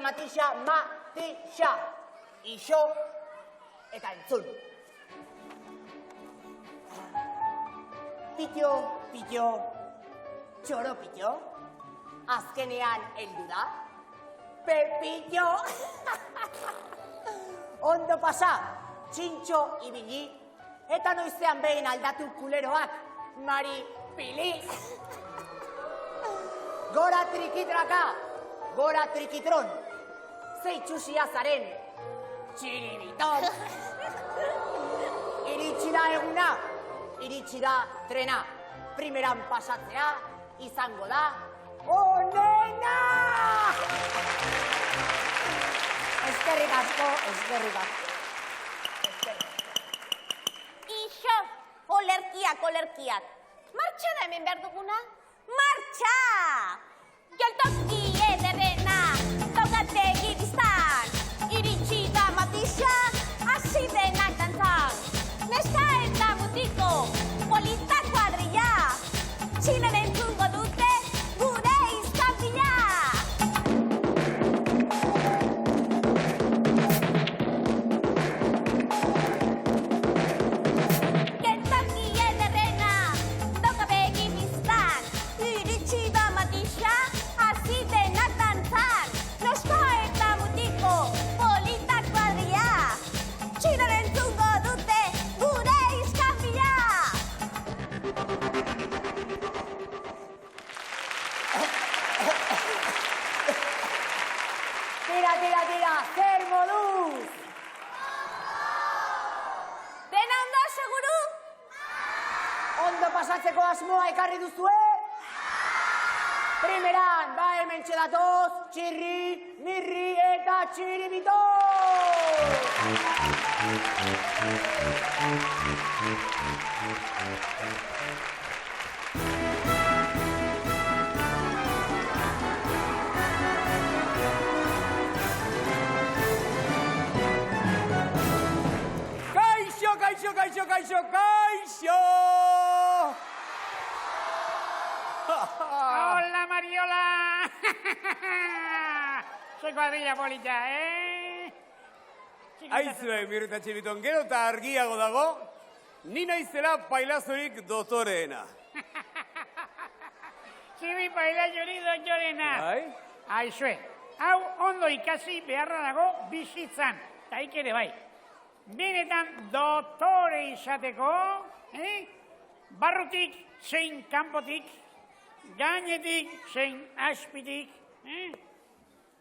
Matisa. Ixo eta entzun. Pitio, txoropitio, azkenean heldu da. Pepillo, ondo pasa, txintxo ibili, eta noizean behin aldatu kuleroak, Mari Pili. Gora trikitraka, gora trikitron, zeitxusia zaren, txiribiton. Iritsi da eguna, iritsi da trena, primeran pasatzea, izango da, onena! Eskerrik asko. Ixo, olerkiak. Martxa da hemen behar duguna? Martxa! Joltoki ederrena, tokate giriztan, iritsi da Matisa, hasi denak dantzan. Neska eta mutiko, polita kuadrilla, txinan entzungo dute gure izkapila. Geltoki ederrena, toka begin iztan, iritsi da Matisa, hasi denak dantzan. Neska eta mutiko, polita kuadrilla, txinan entzungo dute gure izkapila. Tira, zer moduz! Dena ondo, seguru? Ondo pasatzeko asmoa ekarri duzue? Primeran, hemen txedatoz, txirri, mirri eta txiribito! Kaixo! Hola, Mariola! Soy cuadrilla polita, Aizue, Mirrita Txibiton, gero eta argiago dago, ni naizela pailazorik dotoreena. Txibi pailazorik dotorena. Bai? Aizue, hau ondo ikasi beharra dago bizitzan, eta ere bai. Benetan dotore izateko, barrutik zein kanpotik, gainetik zein azpitik,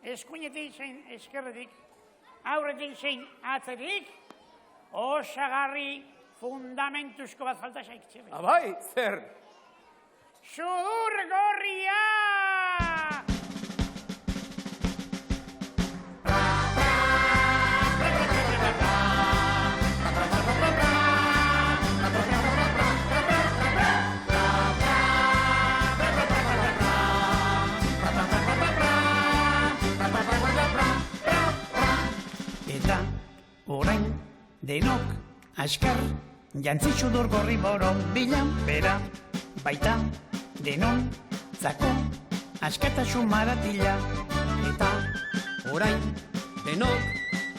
eskuinetik zein eskerretik, aurretik zein atzetik, osagarri fundamentuzko bat falta zaik. Abai, zer? Sudur gorria! Eta orain denok askar jantzi sudur gorri boron bilan bera baita denon zako askatasun maratila. Eta orain denok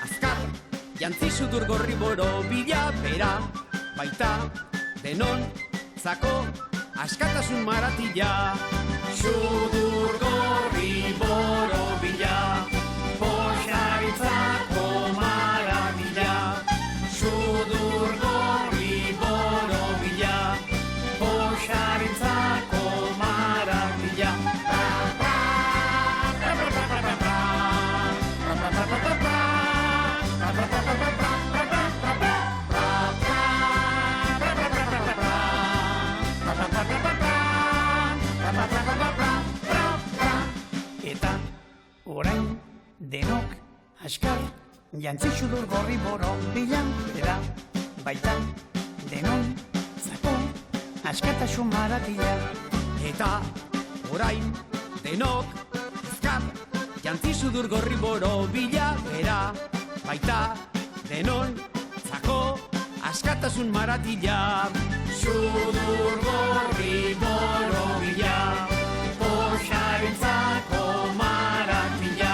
azkar jantzi sudur gorri boro bila bera baita denon zako askatasun maratila. Sudur gorri boro bila poxaritzako maratila. Sudur gorri boro bila poxaritzako maratila. Eta orain denok askar jantzi sudur gorri boro bilan bera baita denon zako askatasun maratila. Eta orain denok azkar jantzi sudur gorri boro bila bera baita denon zako askatasun maratila. Sudur gorri boro bila poxarentzako maratila.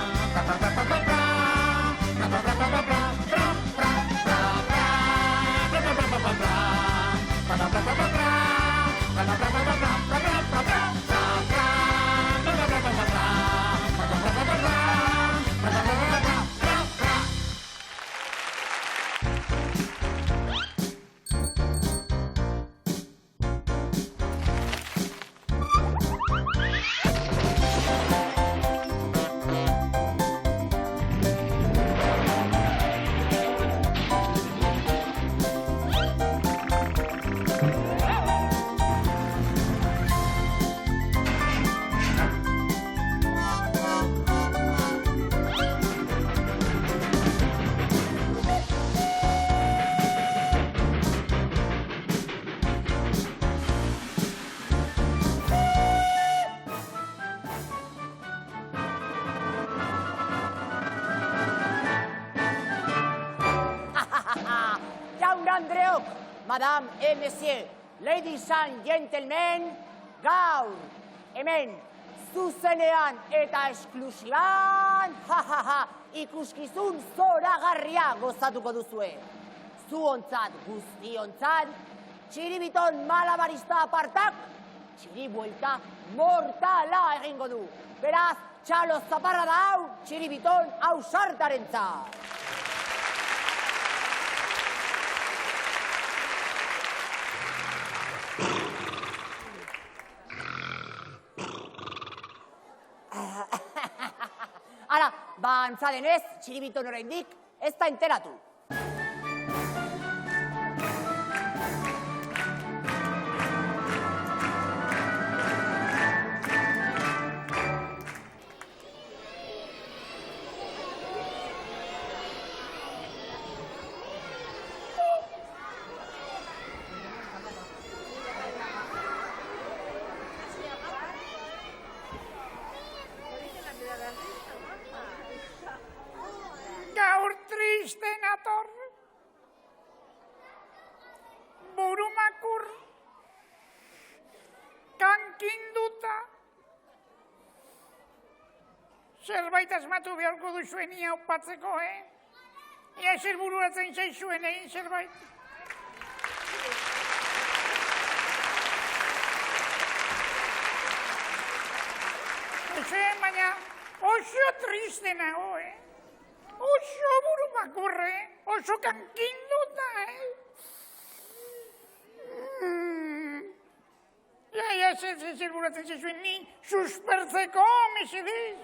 Andreok, Madame et Monsieur, Ladies and Gentlemen, gaur, hemen, zuzenean eta esklusiban, ikuskizun zoragarria gozatuko duzue. Zuontzat guztiontzat, txiribiton malabarista apartak, txiribuelta mortala egingo du. Beraz, txalo zaparra da hau, txiribiton ausartarentzat. Hala, antza denez, txiribiton oraindik ez da enteratu. Gaur triste nator, burumakur, kankinduta. Zerbait asmatu beharko duzuen ia opatzeko, Ia zer bururatzen zaizuen egin zerbait. Baina oso triste nago, Oso burumakurre, oso kankinduta, Ja, zer buratzen zizuen ni suspertzeko, mesedez.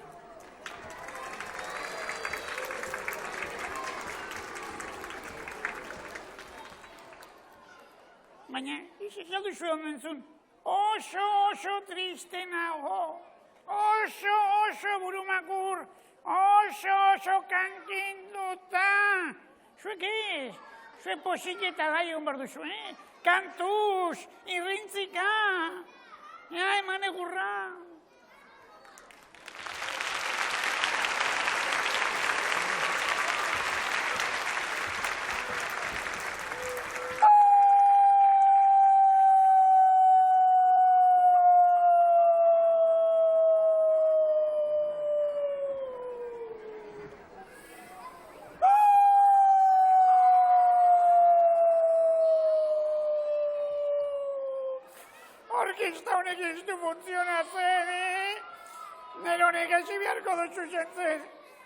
Baina, izan duzu onentzun, oso triste nago, oso burumakur, oso kankinduta. Zuek ez, zuek posik eta gai hon behar duzu, Kantuz, irrintzika, eman egurra. Orkesta honek ez du funtzionatzen, Nero honek hasi beharko dutxu zentzen.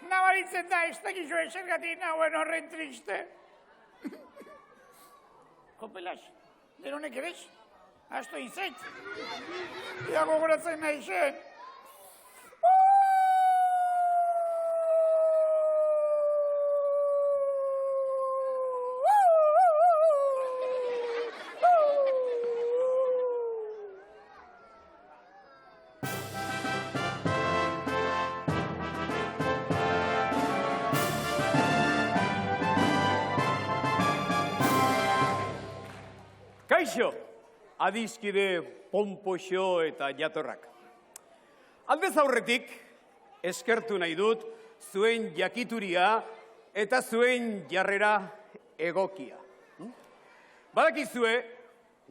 Nabaritzen da, ez dakizu esergatik nauen horren triste. Kopelas, nero honek edez? Asto inzait. Ia gogoratzen nahi zen. Kaixo, adizkide ponpoxo eta jatorrak. Aldez aurretik, eskertu nahi dut, zuen jakituria eta zuen jarrera egokia. Badakizue,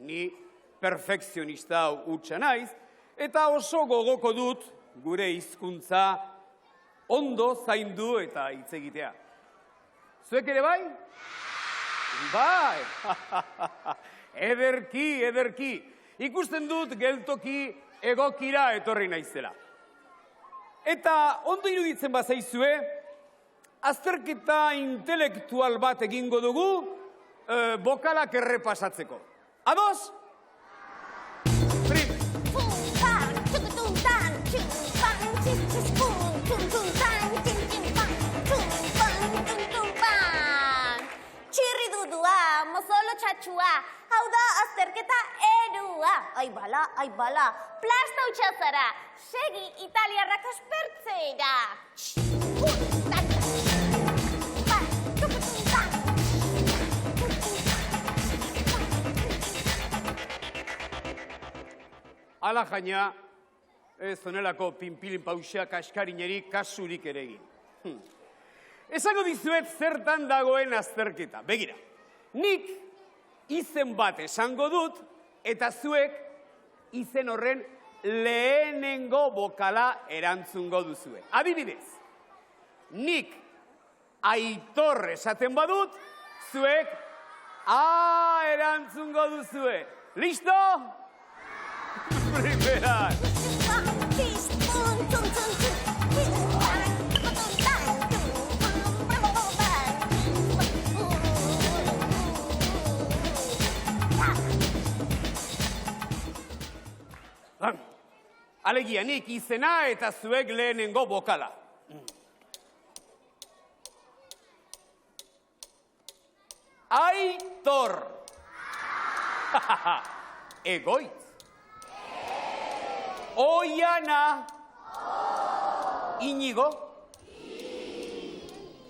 ni perfekzionista hutsa naiz, eta oso gogoko dut gure hizkuntza ondo zaindu eta hitz egitea. Zuek ere bai? Bai! Ederki, ederki. Ikusten dut geltoki egokira etorri naizela. Eta ondo iruditzen bazaizue, azterketa intelektual bat egingo dugu bokalak errepasatzeko. Ados? Prim! Txirridudua, mozolo txatxua, hau da azterketa erua. Ai bala, plasta utxazara, segi italiarrak aspertzera. Ala jaina, ez honelako pinpilin pausak askarinerik kasurik ere egin. Esango dizuet zertan dagoen azterketa. Begira, nik izen bat esango dut, eta zuek izen horren lehenengo bokala erantzungo duzue. Adibidez, nik Aitor esaten badut, zuek A erantzungo duzue. Listo? Primeran! Alegia, nik izena eta zuek lehenengo bokala. Aitor. Egoitz. Oiana. Iñigo.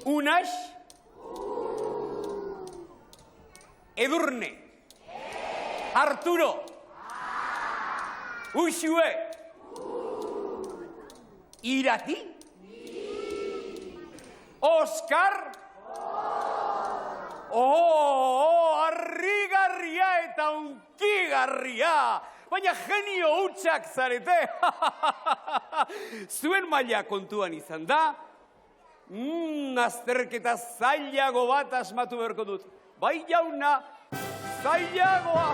Unax. Edurne. Arturo. Uxue. Irati. Oskar. Harrigarria eta unkigarria. Baina genio hutsak zarete. Zuen maila kontuan izan da, azterketa zailago bat asmatu beharko dut. Bai jauna, zailagoa,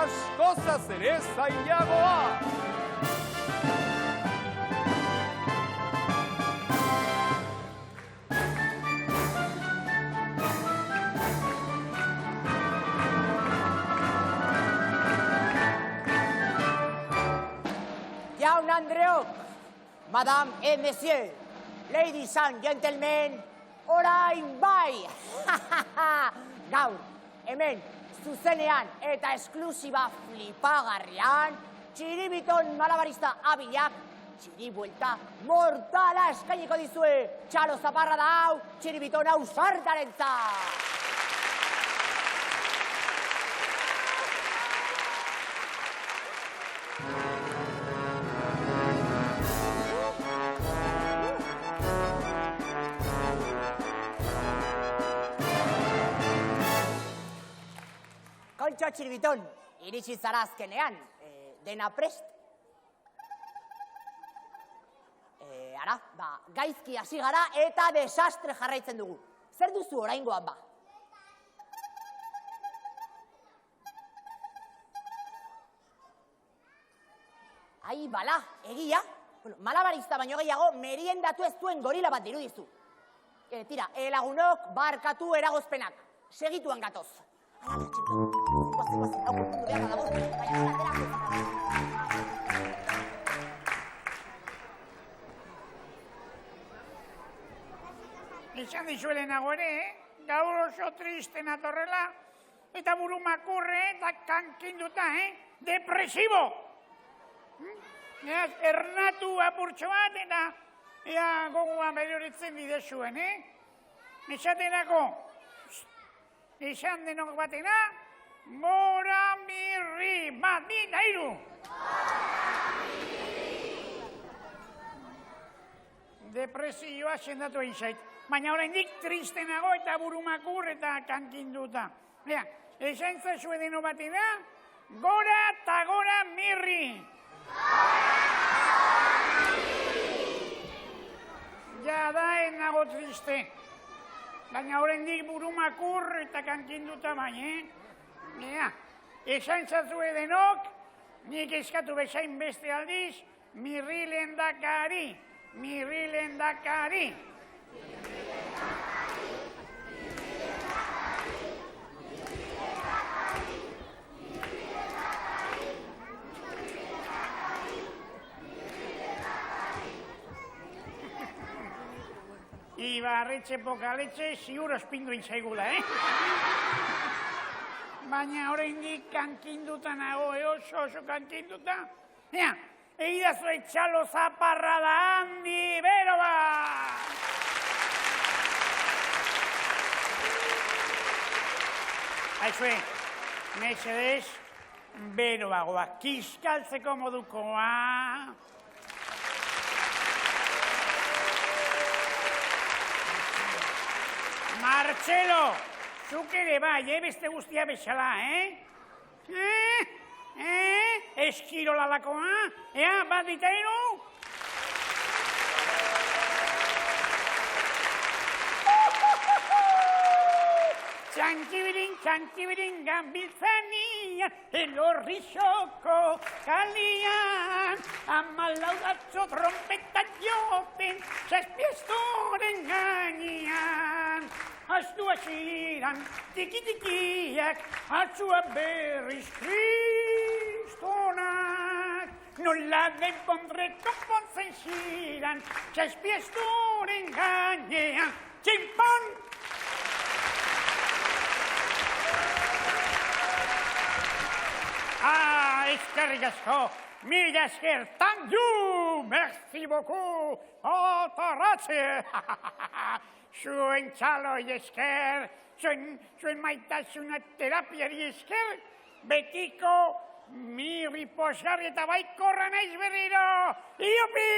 askozaz ere zailagoa. Jaun Andreok, Madame et Monsieur, Ladies and Gentlemen, orain bai! Gaur, hemen, zuzenean eta esklusiba flipagarrian, Txiribiton malabarista abilak, txiribuelta mortala eskainiko dizue, txalo zaparra da hau, Txiribiton ausartarentzat! Kontxo Txiribiton, iritsi zara azkenean, dena prest? Ara, gaizki hasi gara eta desastre jarraitzen dugu. Zer duzu oraingoan ba? Ai, bala, egia? Malabarista baino gehiago meriendatu ez duen gorila bat dirudizu. Tira, lagunok, barkatu eragozpenak. Segituan gatoz. Esan dizuele nago ere, gaur oso triste natorrela, eta buru makurre eta kankinduta, depresibo. Ernatu apurtxo bat eta gogoa berioritzen bidezuen, Esaterako, esan denok batena, mora mirri, bat, bi, da hiru. depresioa sendatu egin zait. Baina oraindik triste nago eta burumakur eta kankinduta. Ea, esan zazue deno batera, gora eta gora mirri! Ja da, nago triste. Baina oraindik burumakur eta kankinduta bai, Ea, esan zazue denok, nik eskatu bezain beste aldiz, mirri lehendakari, mirri lehendakari. Ibarretxe pokaletxe ziur ospindu intzaigula, Baina oraindik kankinduta nago, oso kankinduta. Ea, egidazu etxalo zaparra da handi, bero ba! Aizue, mesedez, bero bagoa, kiskaltzeko modukoa. Martxelo, zuk ere bai, beste guztia bezala, Eskirolalakoa, ea, bat ditairu? Txantibirin, gambiltzanian, elorri xoko kalian, amalaudatzo trompeta joten, zazpiestoren gainean. Aztu asiran, tiki-tikiak, atzua berriz kristonak. Nola denpondre konpontzen ziran, zazpiestoren gainean, tximpon! Eskerrik asko, mila esker, tanju, merci beaucoup, otorratze. Zuen txaloi esker, zuen maitasuna terapiari esker, betiko mirri posgarri eta baikorra naiz berriro. Iopi!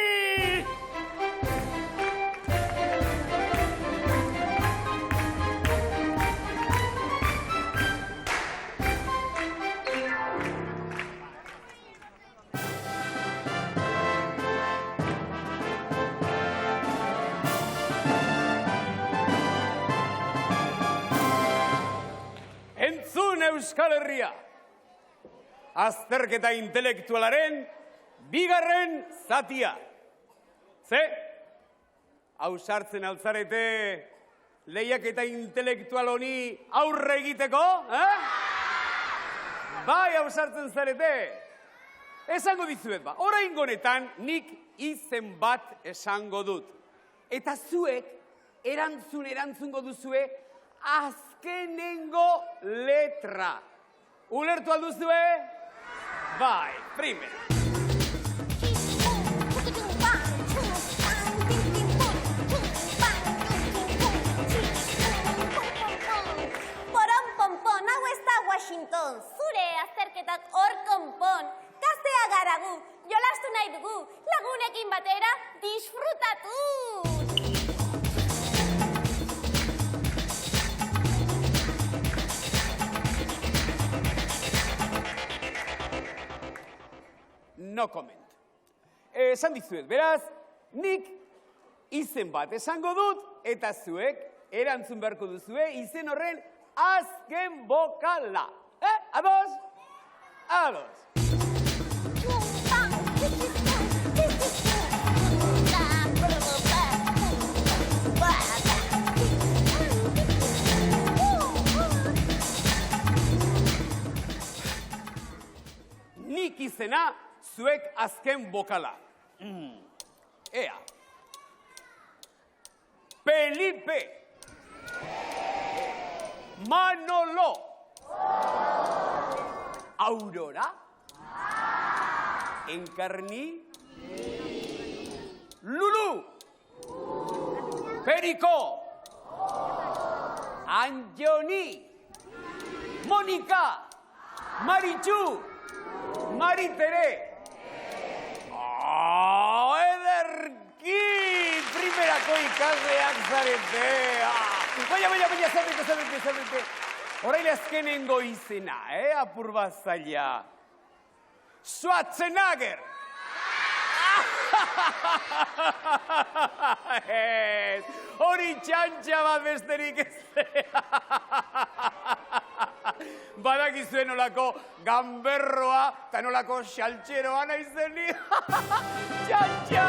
Euskal Herria, azterketa intelektualaren bigarren zatia. Ze? Ausartzen altzarete lehiaketa intelektual honi aurre egiteko? Bai, ausartzen zarete. Esango dizuet ba, oraingo honetan nik izen bat esango dut. Eta zuek erantzungo duzue azkenengo letra. Ulertu alduzue? Bai, primera. Poron-pompon, hau ez da Washington. Zure azterketak hor konpon. Gaztea gara gu, jolastu nahi dugu. Lagunekin batera, disfrutatu! No comment. Esan dizuet, beraz, nik izen bat esango dut, eta zuek erantzun beharko duzue izen horren azken bokala. Ados? Ados. Nik izena, zuek azken bokala. Ea. Felipe. Manolo. Aurora. Encarni. Lulu. Perico. Anjoni. Mónica. Marichu. Maritere. Ederki! Eskolako ikasleak zarete. Baina, zerbait. Orain azkenengo izena, apur bat zaila. Schwarzenegger! Ez, hori txantxa bat besterik ez. Badakizuen nolako gamberroa eta nolako xaltxeroa naizen ni. Txantxa!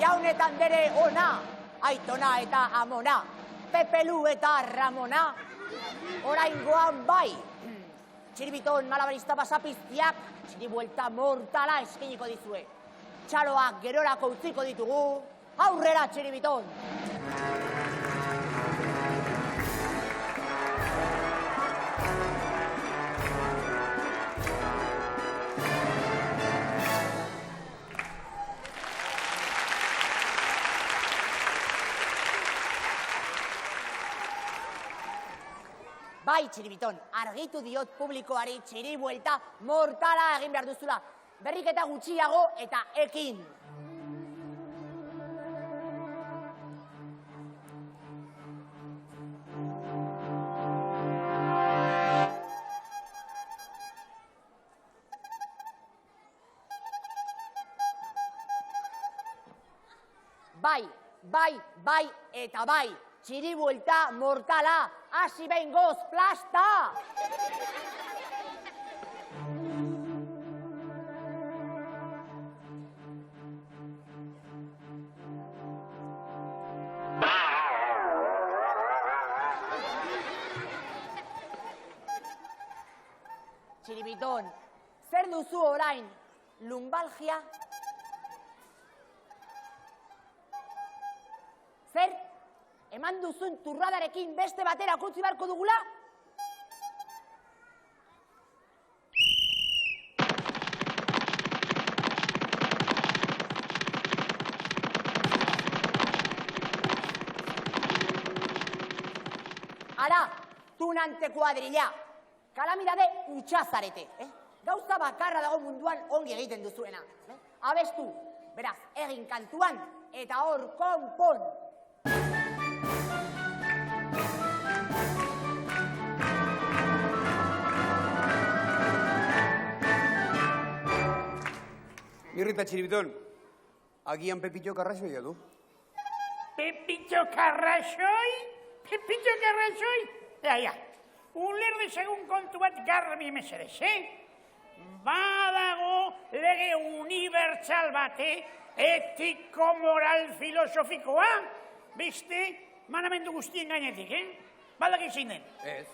Jaunetan dere ona, Aitona eta Amona, Pepelu eta Ramona, oraingoan bai. Txiribiton malabarista basapiztiak, txiribuelta mortala eskeniko dizue. Txaloak gerorako utziko ditugu, aurrera Txiribiton! Bai, Txiribiton, argitu diot publikoari txiribuelta mortala egin behar duzula. Berriketa gutxiago eta ekin. Bai eta bai. Txiribuelta mortala, hasi behingoz plasta! Txiribiton, zer duzu orain? Lumbalgia? Zer? Eman duzun turradarekin beste batera kutsi beharko dugula? Ara, tunante kuadrilla, kalamidade utxazarete. Gauza bakarra dago munduan ongi egiten duzuena. Abestu, beraz, egin kantuan eta hor konpon. Irrita Txiribiton, agian Pepito Karraxoia du? Pepito Karraxoi? Pepito Karraxoi? Ja. Uler dezagun kontu bat garbi mesedez, Badago lege unibertsal bate, etiko-moral filosofikoa, beste manamendu guztien gainetik, Baldak izin den? Ez.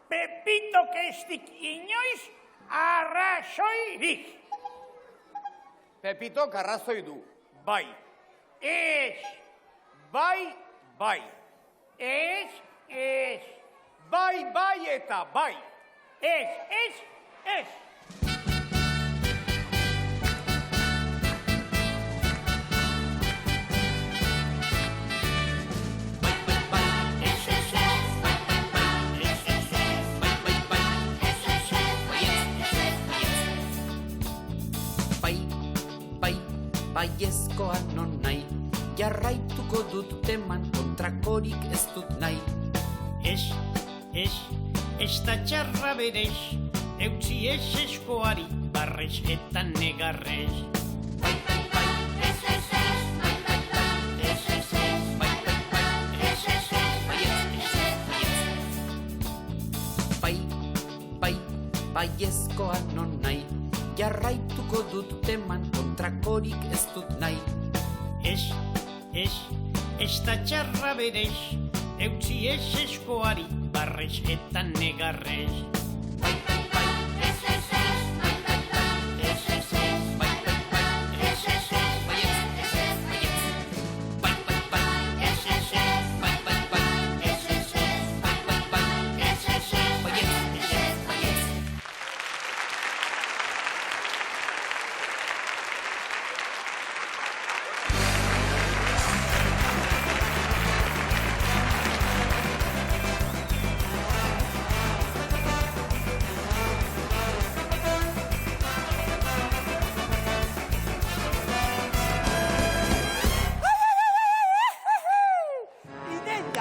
Pepito kestik inoiz arrazoirik. Pepito Karrazoi du, bai. Ez. Bai. Ez. Bai eta bai. Ez. Baiezkoa non nahi, jarraituko dut teman kontrakorik ez dut nahi. Ez da txarra berez, eutzi ez eskoari, barrez eta negarrez. Baiezkoa non nahi, jarraituko dut teman kontrakorik ez dut nahi. Ez da txarra berez, eutzi ez eskoari, barrez eta negarrez.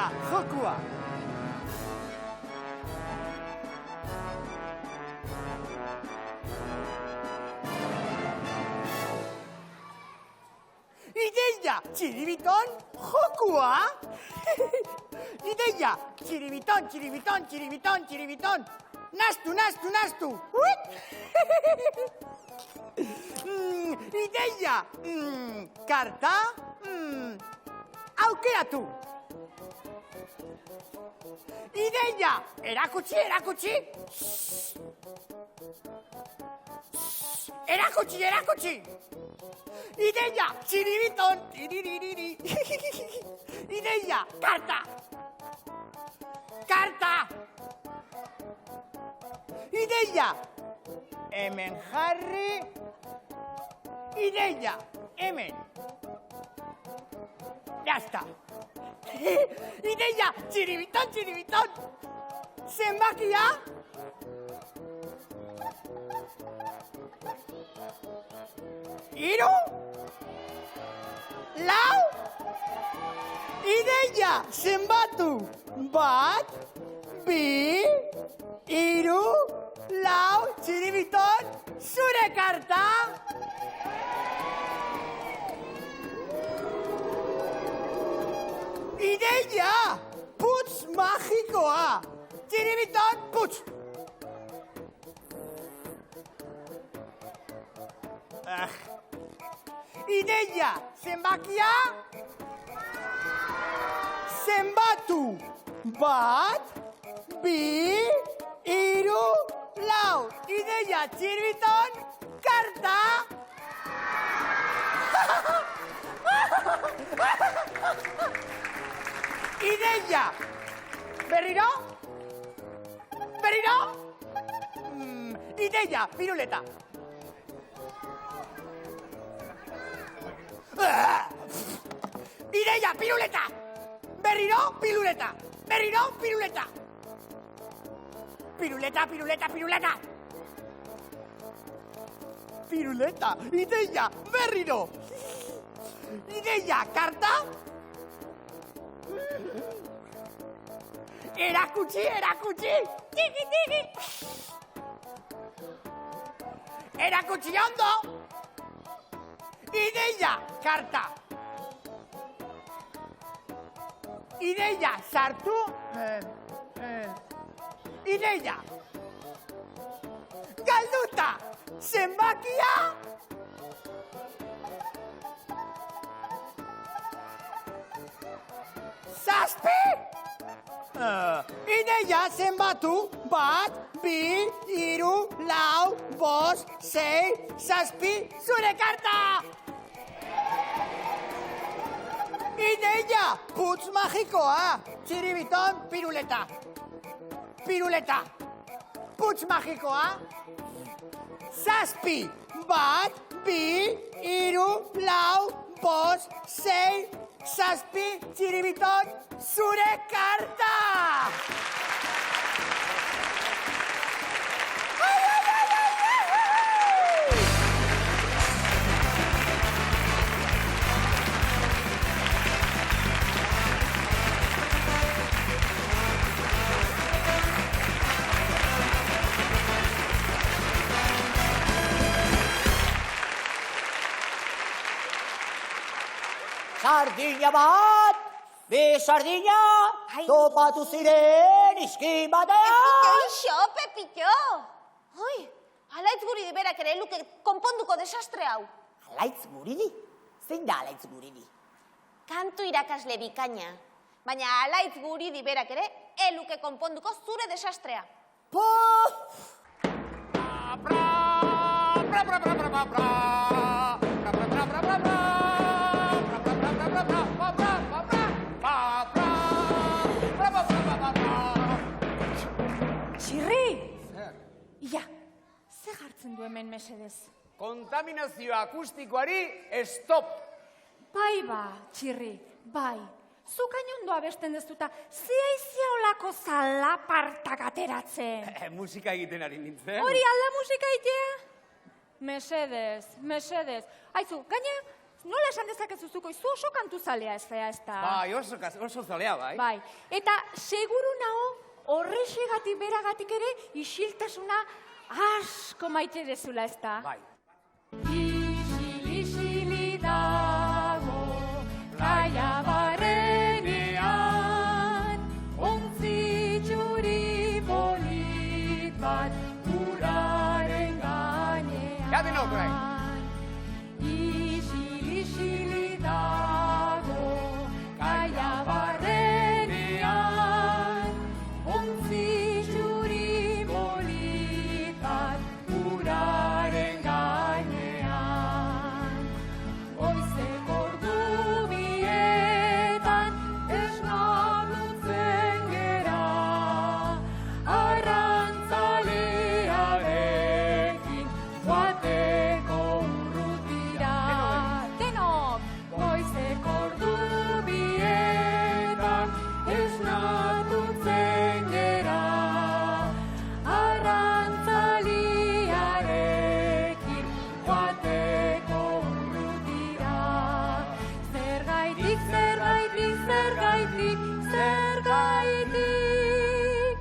Ideia, jokua. Ideia, txiribiton, jokua. Ideia, txiribiton, txiribiton, txiribiton, txiribiton. Nastu, nastu, nastu. Ideia, karta, aukeratu. Ideia, erakutsi, erakutsi. Erakutsi, erakutsi. Ideia, txiribiton, tiriririri. Ideia, karta. Karta. Ideia, hemen jarri. Ideia, hemen. Ya está. Ideia, txiribiton, txiribiton. Zenbakia? Hiru? Lau? Ideia, zenbatu. Bat, bi, hiru, lau, txiribiton, zure karta. Ideia, putz magikoa. Txiribiton, putz. Ideia, zenbakia? Zenbatu. Bat, bi, hiru, lau. Ideia, txiribiton, karta. Ideia. Berriro? Berriro? Ideia, piruleta. Ideia, piruleta. Berriro, piruleta. Berriro, piruleta. Piruleta, piruleta, piruleta. Piruleta, ideia, berriro. Ideia, karta. Erakutsi, erakutsi. Tiki, tiki. Erakutsi ondo. Ideia, karta. Ideia, sartu. Ideia. Galduta, zenbakia. Zazpi. Ideia, zenbatu. Bat, bi, hiru, lau, bost, sei, zazpi, zure karta. Ideia, putz magikoa. Txiribiton, piruleta. Piruleta. Putz magikoa. Zazpi. Bat, bi, hiru, lau, bost, sei, zazpi, txiribiton, zure karta. Sardina bat, bi sardina, topatu ziren iskin batean. Ixo, Pepito! Oi, alaitz guri berak ere luke konponduko desastre hau. Alaitz guridi? Zein da alaitz guridi? Kantu irakasle bikaina. Baina alaitz guri berak ere eluke konponduko zure desastrea. Txirri! Ia, ze jartzen du hemen mesedez? Kontaminazio akustikoari stop. Bai ba, Txirri, bai. Zuk ondo abesten dezuta, zia olako zalapartak ateratzen. Musika egiten ari nintzen. Hori alda musika itea? Mesedez, mesedez. Aizu, gaina, nola esan dezakezuzuko, zu oso kantu zalea ez da, ez da? Bai, oso zalea, bai. Bai, eta seguru nago horrexegatik beragatik ere isiltasuna asko maite dezula, ez da? Bai. Isili dago gaia barrenean, ontzi txuri polit bat uraren gainean. Ja denok, bai. Isili dago gaia barrenean, ontzi txuri polit bat uraren gainean. Goizeko ordu bietan esnagutzen gera, arrantzalearekin joateko urrutira. Denok! Goizeko ordu bietan esnagutzen gera, arrantzalearekin joateko urrutira. Zergaitik, zergaitik, zergaitik, zergaitik,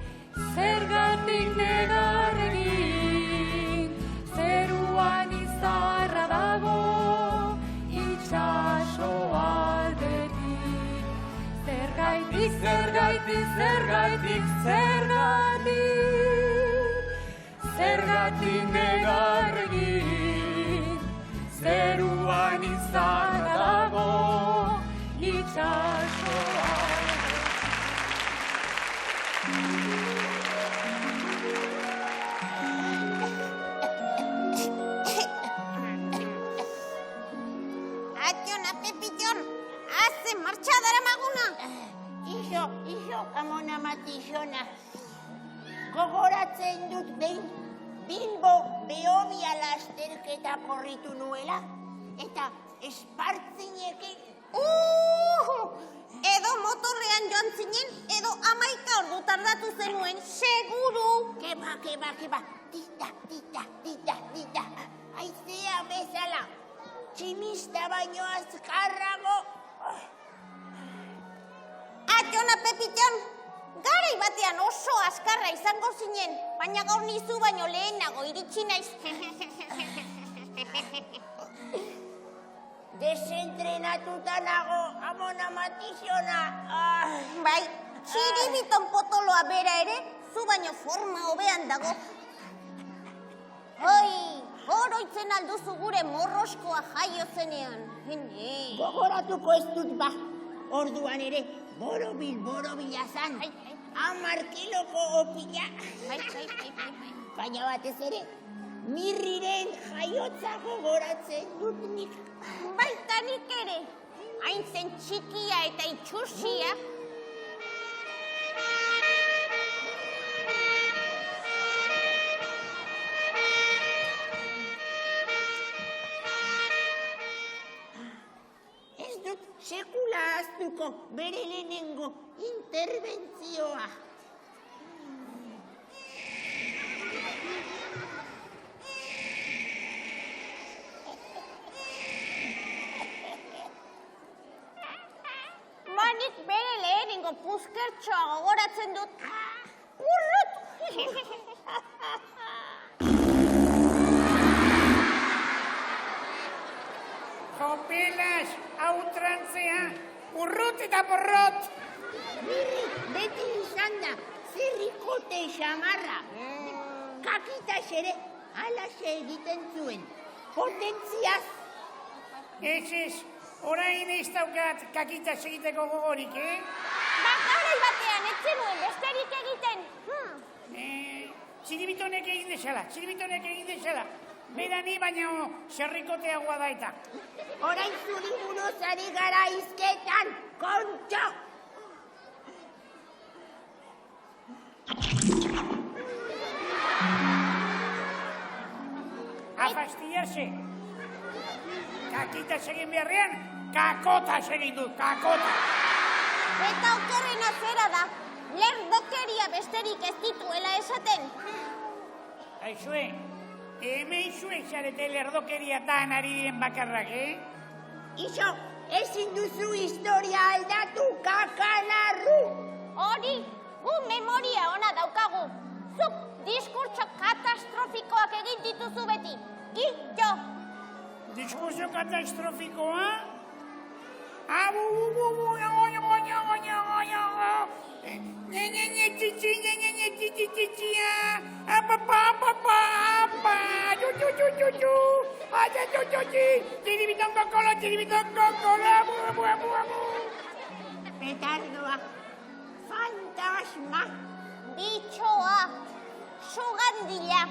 zergatik negarregin, zeruan izarra dago, itxaso aldetik. Zergaitik, zergaitik, zergaitik, zergatik, zergatik negarregin, zeruan izarra dago, itxaso Atxona, Pepitxon, haze martxa daramaguna. Iso, amona matixona. Gogoratzen dut behin, Bilbo Behobia lasterketa korritu nuela, eta espartzinekin. Edo motorrean joan zinen, edo 11 ordu tardatu zenuen, seguru. Keba. Tita. Aizea bezala. Tximista baino azkarrago. Atxona, Pepitxon, garai batean oso azkarra izango zinen, baina gaur nizu baino lehenago iritsi naiz. Desentrenatuta nago, amona matixona. Bai, txiribiton potoloa bera ere, zu baino forma hobean dago. Oi, oroitzen alduzu gure morroskoa jaio zenean. Gogoratuko ez dut ba. Orduan ere, borobil azan. 10 kiloko opila. Baina batez ere, Mirriren jaiotza gogoratzen dut nik. Baita nik ere, hain zen txikia eta itxusia. Ez dut sekula ahaztuko bere lehenengo interbentzioa. Nik bere lehenengo puzkertxoa gogoratzen dut. Urrut! Jopelas, autrantzea, urrut eta porrot. Mirri, beti izan da, zirrikote xamarra. Kakitas ere, alaxe egiten zuen. Potentziaz. Ez, orain ez daukat kakitas egiteko gogorik, Garai batean, ez zenuen besterik egiten. Txiribitonek egin dezala. Bera ni baina zerrikoteagoa da eta. Orain zuri buruz ari gara izketan, kontxo! A fastidiarse. Kakitas egin beharrean, kakotas egin dut, kakota. Eta okerrena zera da, lerdokeria besterik ez dituela esaten. Aizue, hemen zuen zarete lerdokeria tan ari diren bakarrak, Iso, ezin duzu historia aldatu kakalarru. Hori, gu memoria ona daukagu. Zuk diskurtso katastrofikoak egin dituzu beti. Jo. Diskurso katastrofikoa? Petardoa, fantasma. Bitxoa, sugandila.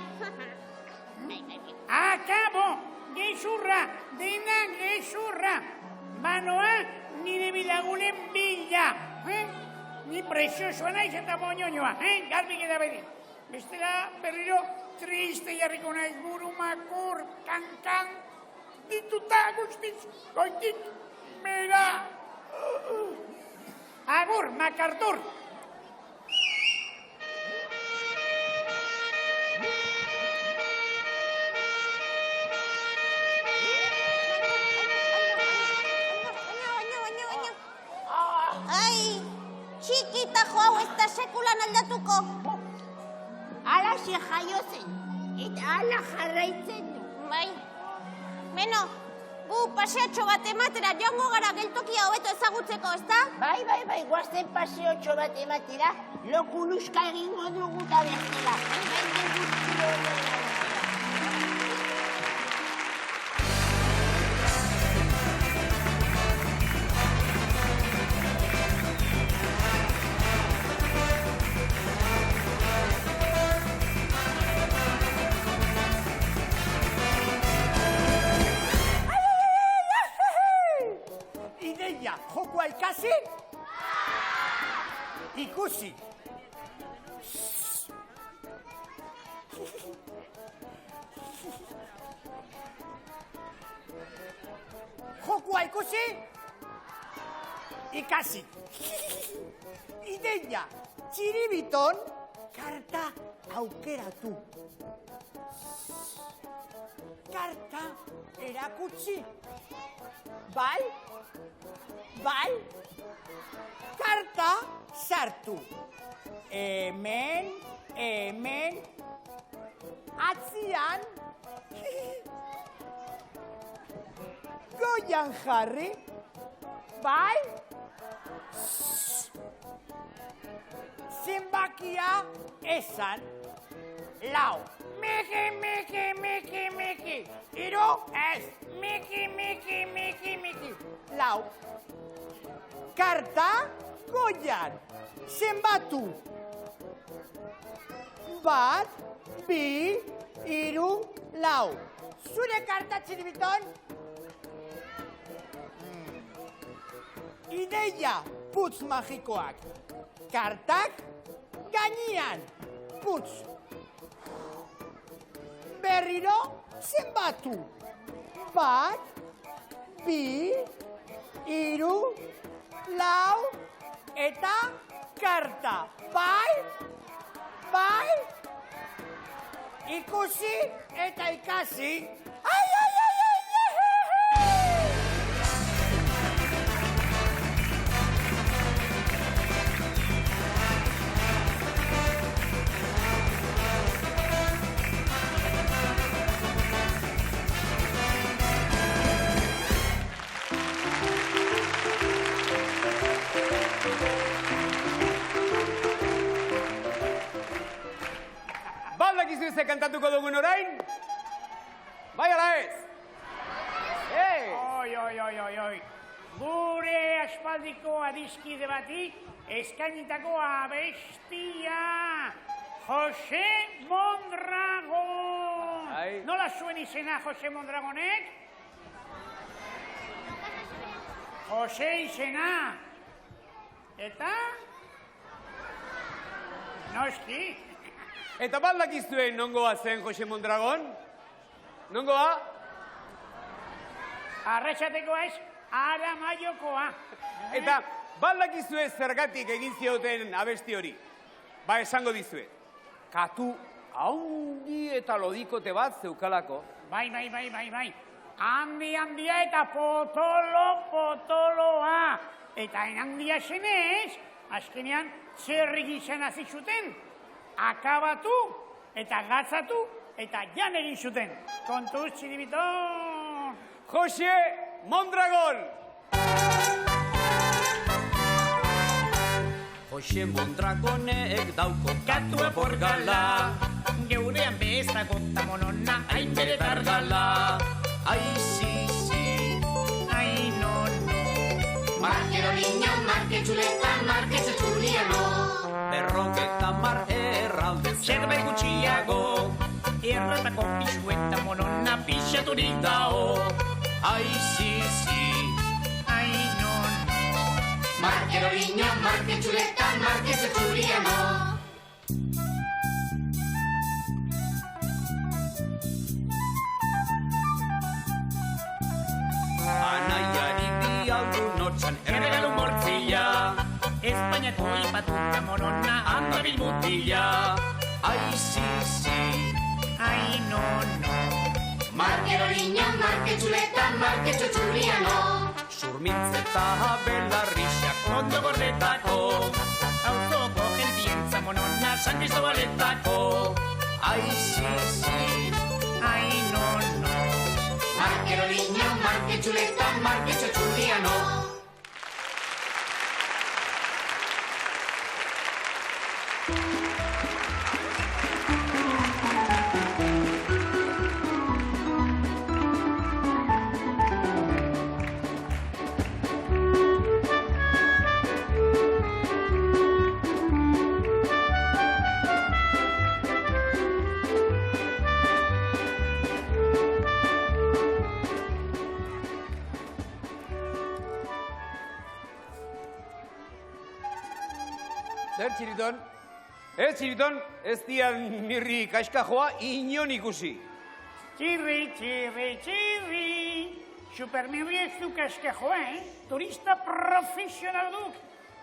Akabo, gezurra, dena gezurra. Banoa, nire bilagunen bila. Ni preziosoa naiz eta moñoñoa, garbi geda bedi. Bestela berriro triste jarriko naiz buru makur, kankan, dituta guztiz, goitik, mera. Agur, makartur. Ai, txikitajo hau ez da sekulan aldatuko. Alaxe jaio zen, eta ala jarraitzen du. Bai, beno, gu paseatxo bat ematera joango gara geltokia hobeto ezagutzeko, ezta? Bai, guazen paseotxo bat ematera, lokuluska egingo dugu eta bestela. Ideia, jokoa ikasi? Ikusi. Jokoa ikusi? Ikasi. Ideia, txiribiton karta aukeratu. Karta erakutsi. Bai? Karta sartu. Hemen, atzian, goian jarri. Bai? Zenbakia esan. Lau. Miki. Hiru, ez. Miki. Lau. Karta goian. Zenbatu. 1, 2, 3, 4. Zure karta txiribiton? Ideia, putz magikoak. Kartak gainean. Putz. Berriro zenbatu. 1, 2, 3, 4, eta karta. Bai? Ikusi eta ikasi. Ai! Baldakizu ze kantatuko dugun orain? Bai ala ez? Oi. Gure aspaldiko adiskide bati eskainitako abestia. Jose Mondragon. Nola zuen izena Jose Mondragonek? Jose izena. Eta? Noski. Eta baldakizuen nongoa zen Jose Mondragon? Nongoa? Arratxatekoa ez, Aramaiokoa. Eta baldakizue zergatik egin zioten abesti hori? Ba, esango dizuet. Katu haundi eta lodikote bat zeukalako. Bai. handia eta potoloa. Eta handia zenez, azkenean zerrik izan hasi zuten, akabatu eta gatzatu eta jan egin zuten. Kontuz, Txiribiton! Jose Mondragon! Jose Mondragonek dauko katua borgala, Geurean bezago ta monona, hain bere targala. ai, si, Ai, no. Marquero niño, marque chuleta, marque txutxuriano. berrogeta mar erraldez Zerbait gutxiago, erratako pisu eta monona pixaturik dao. ai, si, Ai, no. Marquero niño, marque chuleta, marque txutxuriano. anaiari bialdu notxan Erregalu mortzila, Espainiako ipatuta monona handa bilmutila. ai, si, Ai, no. Marquero niño, marque chuleta, marque txutxuriano. surmintzeta belarrixak Ondo gordetako, auzoko gentientza monona San Cristobaletako. ai, si, Ai, no. Marquero niño, marque chuleta, marque txutxuriano. Zer, Txiriton? Txiriton, ez dian nirri kaskajoa inon ikusi. Txirri. Supermirri ez duk askajoa, turista profesional duk.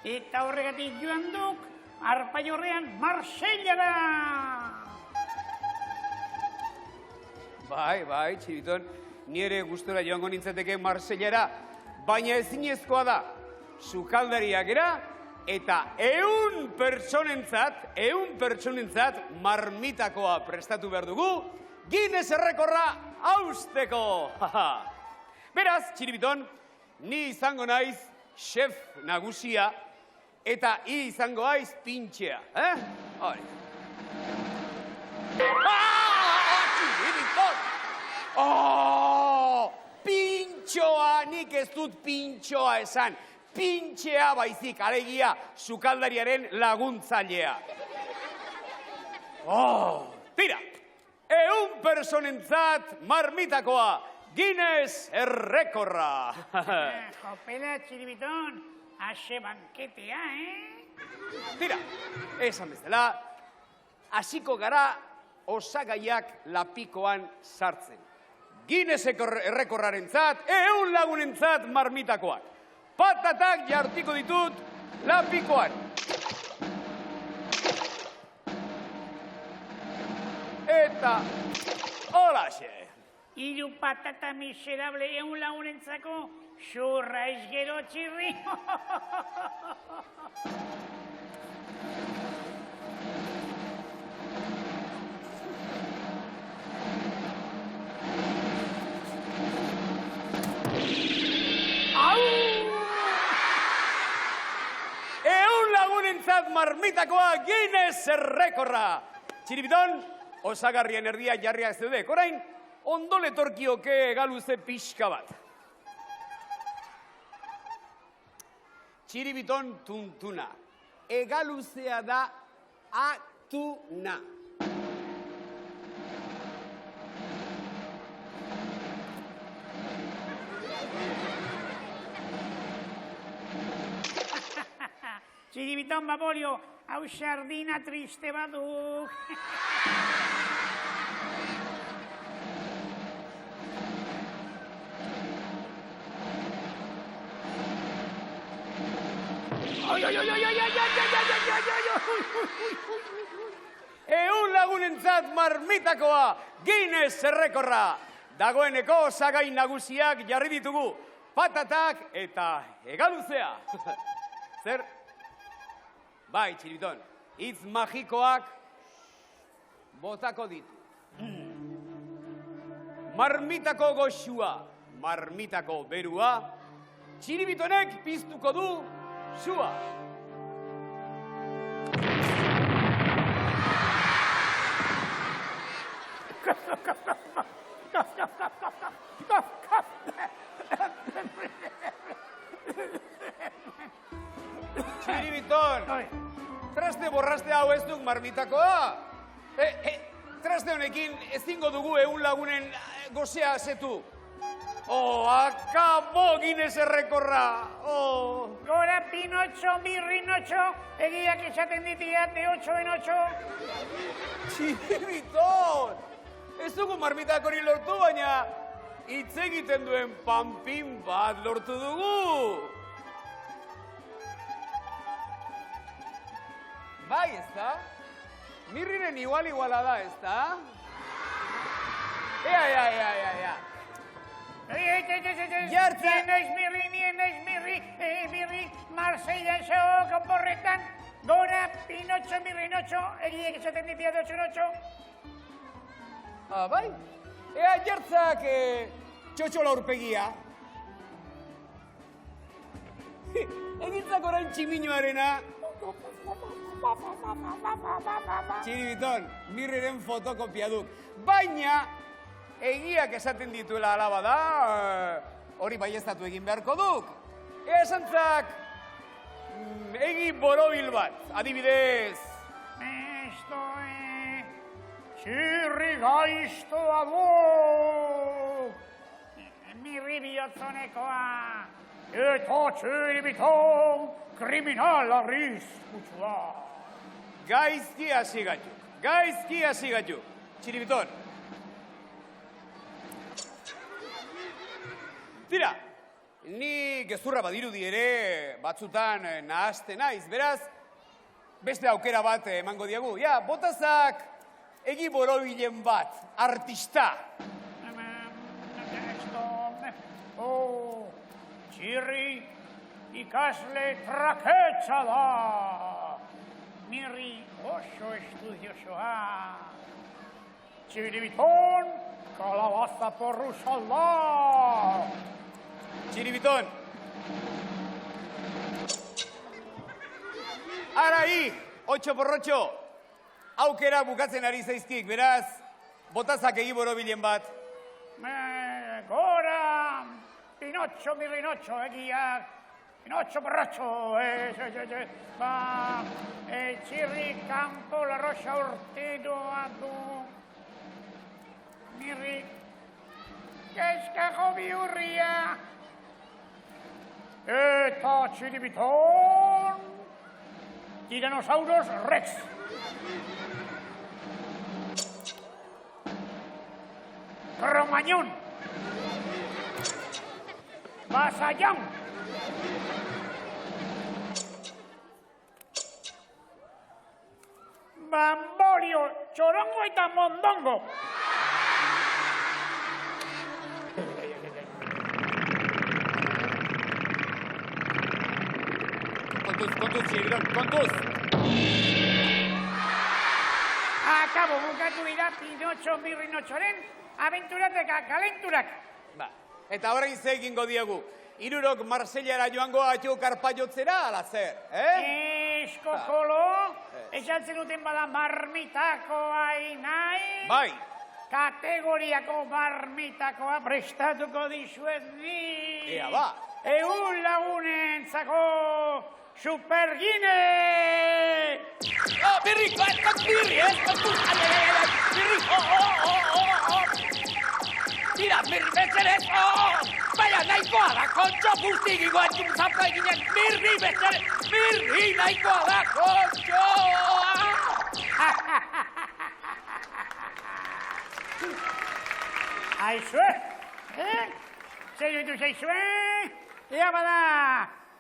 Eta horregatik joan duk, Arpailorrean Marsellara. Bai, Txiriton, nire gustora joango nintzateke Marsellara, baina ezinezkoa da. Sukaldariak era, eta 100 pertsonentzat marmitakoa prestatu behar dugu, Guinness errekorra hausteko. Beraz, Txiribiton, ni izango naiz chef nagusia, eta hi izango haiz pintxea. Hori. Txiribiton! Pintxoa, nik ez dut pintxoa esan. Pintxea baizik, alegia, sukaldariaren laguntzailea. Tira, 100 personentzat marmitakoa, Guinness errekorra. Jopela, Txiribiton, ase banketea, Tira, esan bezala, hasiko gara osagaiak lapikoan sartzen. Guinness errekorrarentzat, 100 lagunentzat marmitakoak. Patatak jartiko ditut lapikoan. Eta, holaxe. 3 patata miserable 100 lagunentzako, zurra ez gero, Txirri. Lagunentzat marmitakoa Guinness errekorra. Txiribiton, osagarrien erdia jarriak zeudek. Orain, ondole torkioke egaluze pixka bat. Txiribiton tuntuna. Egaluzea da atuna. Txiribiton, babolio, hau sardina triste baduk. Lagunentzat marmitakoa, Guinness errekorra. dagoeneko osagai nagusiak jarri ditugu. Patatak eta hegaluzea. Zer? Bai, Txiribiton, hitz magikoak botako ditu. Marmitako goxua, marmitako berua, Txiribitonek piztuko du sua. Txiribiton, traste borraste hau ez duk marmitakoa. Traste honekin ezingo dugu egun lagunen gozea azetu. Akabo Guinness errekorra. Gora Pinotxo, Mirrinotxo, egiak esaten ditiat de 8 en 8. Txiribiton, ez dugu marmitak hori lortu, baina hitz egiten duen panpin bat lortu dugu. Bai, ez da? Mirriren iguala da, ez da? Ea. Jartza! Nien naiz Mirri, Marseillan zeo konporretan, Gora Pinotxo, Mirrinotxo, egiak esaten ditiat de 8 en 8. Bai? Ea jartzak txotxola urpegia. Egintzak orain tximinoarena. Txiribiton, Mirriren fotokopia duk. Baina, egiak esaten dituela alaba da, hori baieztatu egin beharko duk. Ea esantzak, egi borobil bat, adibidez. Esto Txirri gaiztoa du, Mirri bihotzonekoa, eta Txiribiton kriminal arriskutsua. Gaizki hasi gaituk. Txiribiton. Tira, ni gezurra badirudi ere batzutan nahaste naiz, beraz, beste aukera bat emango diagu. Ja, botazak egi borobilen bat, artista. Txirri ikasle traketsa da. Mirri oso estudiosoa. Txiribiton kalabaza porrusa da. Txiribiton. Arai, 8 por 8. Aukera bukatzen ari zaizkik, beraz, botazak egi borobilen bat. Gora, Pinotxo, Mirrinotxo, egiak, Pinotxo, Borratxo, Txirri, Campo, La Rosa, Urtedoa, du, Mirri, Keskajo bihurria, eta Txiribiton, Tyrannosaurus Rex. Cromañón, Vasallón, Bambolio, Chorongo eta Mondongo. Kontuz, Txiribiton, kontuz! Akabo bukatu dira Pinotxo Mirrinotxoren abenturak eta kalenturak. Eta orain ze egingo diegu. Hirurok Marsellara joango atxo karpaiotzera, ala zer, Esko kolo, esaltzen duten bada marmitakoa nahi. Bai. Kategoriako marmitakoa prestatuko dizuet ni. Ea ba. Egun lagunentzako Supergine! Birri, birri, Tira, birri, betzerez, baina nahikoa da, kontxo guztik iguatzen zapa eginen, birri, betzerez, birri, nahikoa da, kontxo! Aizue, zer ditu zaizue, ea bada,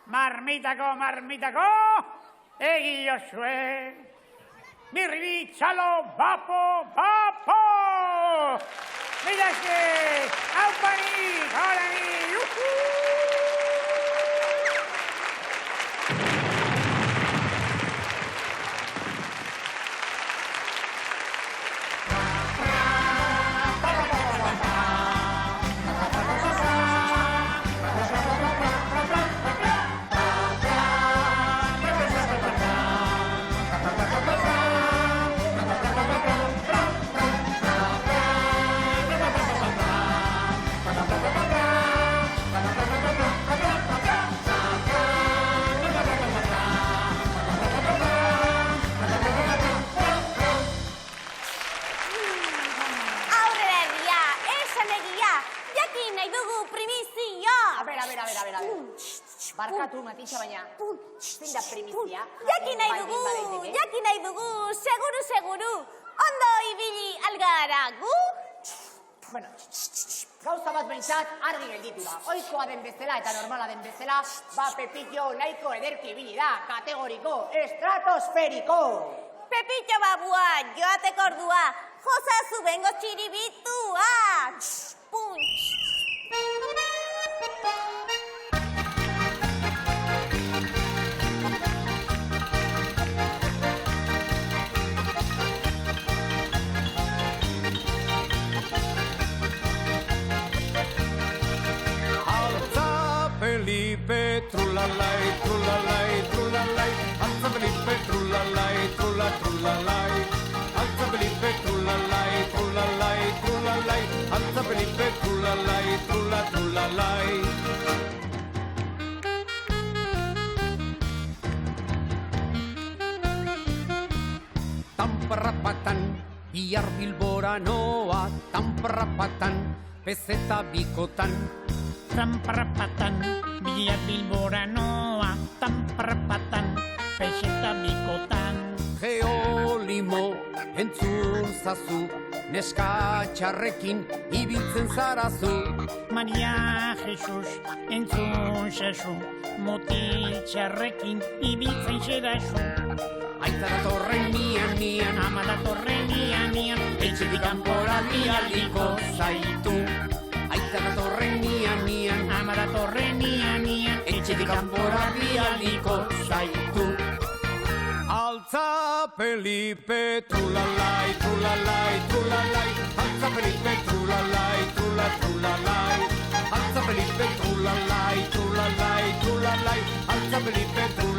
marmitako, egi jozue, mirri, txalo, bapo! Mila esker! Aupanik! Horani! Aurrera herria, esan egia, jakin nahi dugu primizia. A ber. Barkatu, Matitxa, baina zein da primizia? Jakin nahi dugu, seguru, ondo ibili algara gu? Bueno, gauza bat behintzat argi gelditu da. Oikoa den bezala eta normala den bezala, Pepillo nahiko ederki ibili da, kategoriko, estratosferiko. Pepillo babua, joateko ordua, jozazu bengo txiribitua. Puntx. Altza Felipe, trulalai, trulalai, trulalai. Altza Felipe, trulalai, trulalai. Altza Felipe, trulalai, trulalai, trulalai. Altza Felipe, trulalai, trulalai. Tamparrapatan, bihar Bilbora noa. Tamparrapatan, pezeta bikotan. Tamparrapatan, bihar Bilbora noa. Tamparrapatan, peseta bikotan. Geolimo, entzun zazu, neska txarrekin ibiltzen zarazu. Maria Jesus, entzun zezu, mutil txarrekin ibiltzen zerazu. Aita datorren nian, Ama datorren nian, etxetik kanpora bialiko zaitu. Aita datorren nian, ama datorren nian, etxetik kanpora bialiko zaitu. Altza Felipe, trulalai, trulalai, trulalai. Altza Felipe, trulalai, trulalai. Altza Felipe, trulalai, trulalai, trulalai. Altza Felipe, trulalai.